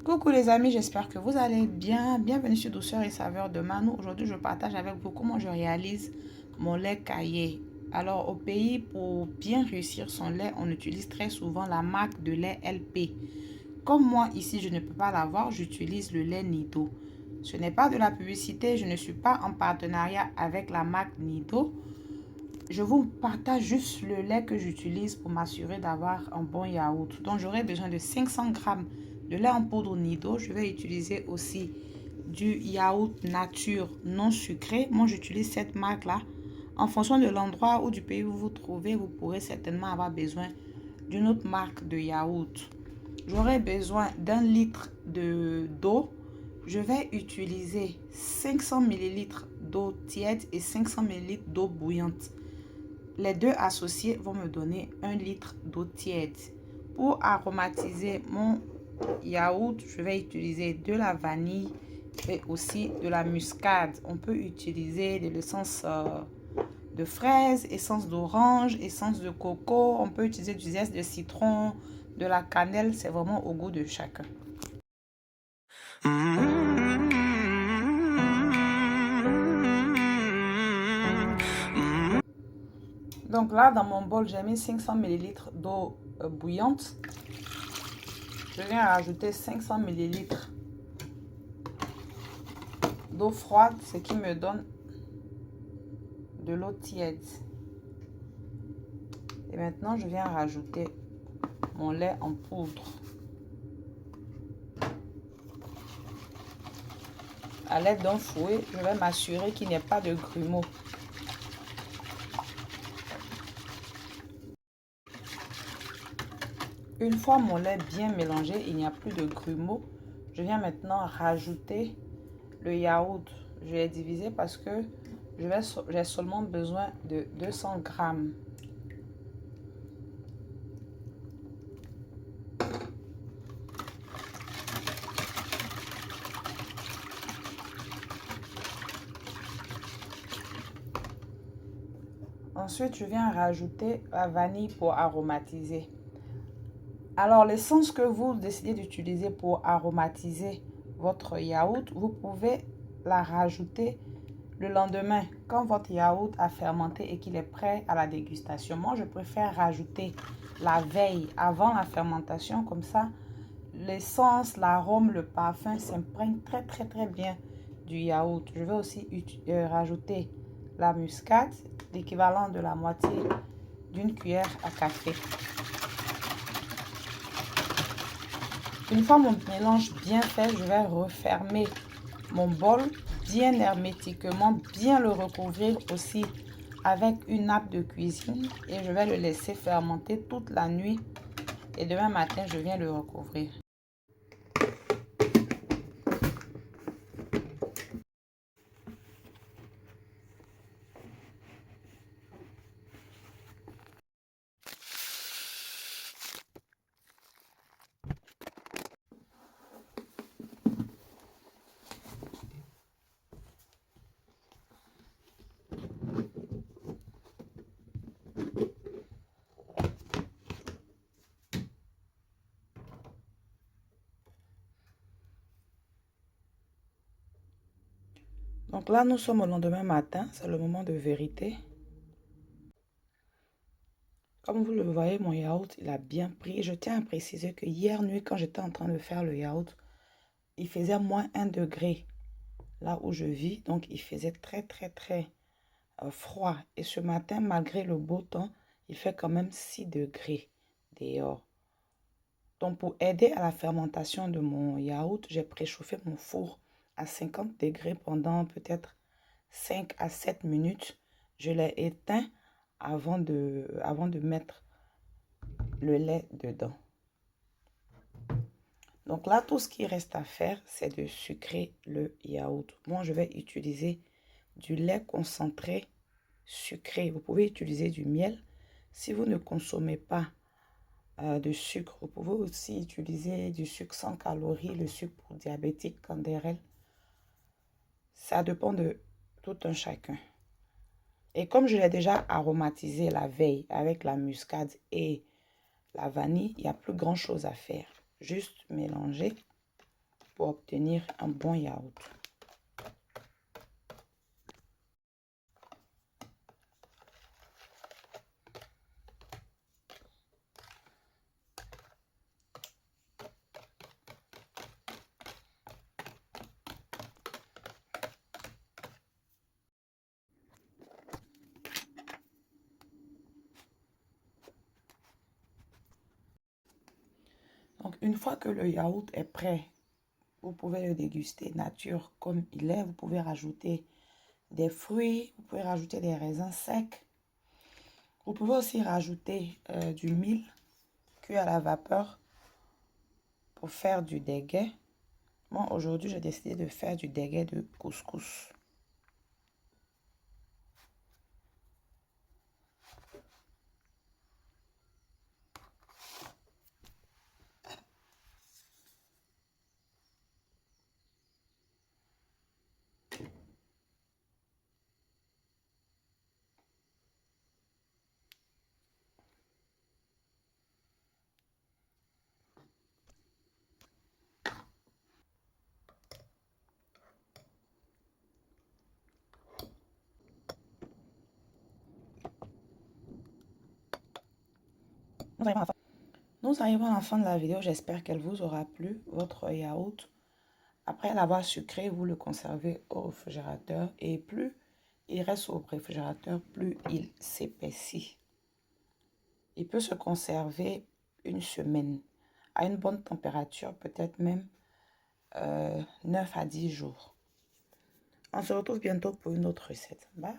Coucou les amis, j'espère que vous allez bien. Bienvenue sur Douceur et Saveur de Mano. Aujourd'hui, je partage avec vous comment je réalise mon lait caillé. Alors, au pays, pour bien réussir son lait, on utilise très souvent la marque de lait LP. Comme moi, ici, je ne peux pas l'avoir, j'utilise le lait Nido. Ce n'est pas de la publicité, je ne suis pas en partenariat avec la marque Nido. Je vous partage juste le lait que j'utilise pour m'assurer d'avoir un bon yaourt. Donc, j'aurai besoin de 500 grammes de lait en poudre Nido. Je vais utiliser aussi du yaourt nature non sucré. Moi, j'utilise cette marque-là. En fonction de l'endroit ou du pays où vous vous trouvez, vous pourrez certainement avoir besoin d'une autre marque de yaourt. J'aurai besoin d'un litre d'eau. Je vais utiliser 500 ml d'eau tiède et 500 ml d'eau bouillante. Les deux associés vont me donner 1 litre d'eau tiède. Pour aromatiser mon yaourt, je vais utiliser de la vanille et aussi de la muscade. On peut utiliser de l'essence de fraise, essence d'orange, essence de coco. On peut utiliser du zeste de citron, de la cannelle. C'est vraiment au goût de chacun. Donc là, dans mon bol, j'ai mis 500 ml d'eau bouillante. Je viens rajouter 500 ml d'eau froide, ce qui me donne de l'eau tiède. Et maintenant, je viens rajouter mon lait en poudre. À l'aide d'un fouet, je vais m'assurer qu'il n'y ait pas de grumeaux. Une fois mon lait bien mélangé, il n'y a plus de grumeaux. Je viens maintenant rajouter le yaourt. Je l'ai divisé parce que j'ai seulement besoin de 200 grammes. Ensuite, je viens rajouter la vanille pour aromatiser. Alors, l'essence que vous décidez d'utiliser pour aromatiser votre yaourt, vous pouvez la rajouter le lendemain, quand votre yaourt a fermenté et qu'il est prêt à la dégustation. Moi, je préfère rajouter la veille avant la fermentation. Comme ça, l'essence, l'arôme, le parfum s'imprègne très bien du yaourt. Je vais aussi rajouter la muscade, l'équivalent de la moitié d'une cuillère à café. Une fois mon mélange bien fait, je vais refermer mon bol bien hermétiquement, bien le recouvrir aussi avec une nappe de cuisine et je vais le laisser fermenter toute la nuit et demain matin, je viens le recouvrir. Donc là, nous sommes au lendemain matin, c'est le moment de vérité. Comme vous le voyez, mon yaourt, il a bien pris. Je tiens à préciser que hier nuit, quand j'étais en train de faire le yaourt, il faisait moins 1 degré là où je vis. Donc, il faisait très froid. Et ce matin, malgré le beau temps, il fait quand même 6 degrés dehors. Donc, pour aider à la fermentation de mon yaourt, j'ai préchauffé mon four à 50 degrés pendant peut-être 5 à 7 minutes. Je l'ai éteint avant de mettre le lait dedans. Donc là, tout ce qui reste à faire, c'est de sucrer le yaourt. Moi, je vais utiliser du lait concentré sucré. Vous pouvez utiliser du miel. Si vous ne consommez pas de sucre, vous pouvez aussi utiliser du sucre sans calories, le sucre pour diabétique, Canderel. Ça dépend de tout un chacun. Et comme je l'ai déjà aromatisé la veille avec la muscade et la vanille, il n'y a plus grand chose à faire. Juste mélanger pour obtenir un bon yaourt. Donc, une fois que le yaourt est prêt, vous pouvez le déguster nature comme il est. Vous pouvez rajouter des fruits, vous pouvez rajouter des raisins secs. Vous pouvez aussi rajouter du mil cuit à la vapeur pour faire du déguet. Moi, aujourd'hui, j'ai décidé de faire du déguet de couscous. Nous arrivons à la fin de la vidéo. J'espère qu'elle vous aura plu. Votre yaourt, après l'avoir sucré, vous le conservez au réfrigérateur. Et plus il reste au réfrigérateur, plus il s'épaissit. Il peut se conserver une semaine à une bonne température, peut-être même 9 à 10 jours. On se retrouve bientôt pour une autre recette. Bye!